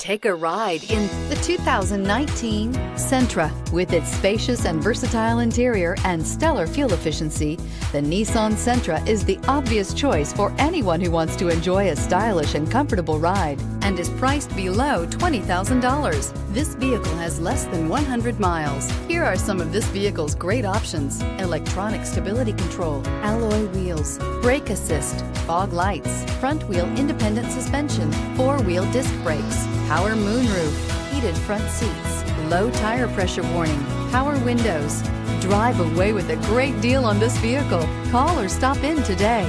Take a ride in the 2019 Sentra. With its spacious and versatile interior and stellar fuel efficiency, the Nissan Sentra is the obvious choice for anyone who wants to enjoy a stylish and comfortable ride and is priced below $20,000. This vehicle has less than 100 miles. Here are some of this vehicle's great options: electronic stability control, alloy wheels, brake assist, fog lights, front wheel independent suspension, four-wheel disc brakes, power moonroof, heated front seats, low tire pressure warning, power windows. Drive away with a great deal on this vehicle. Call or stop in today.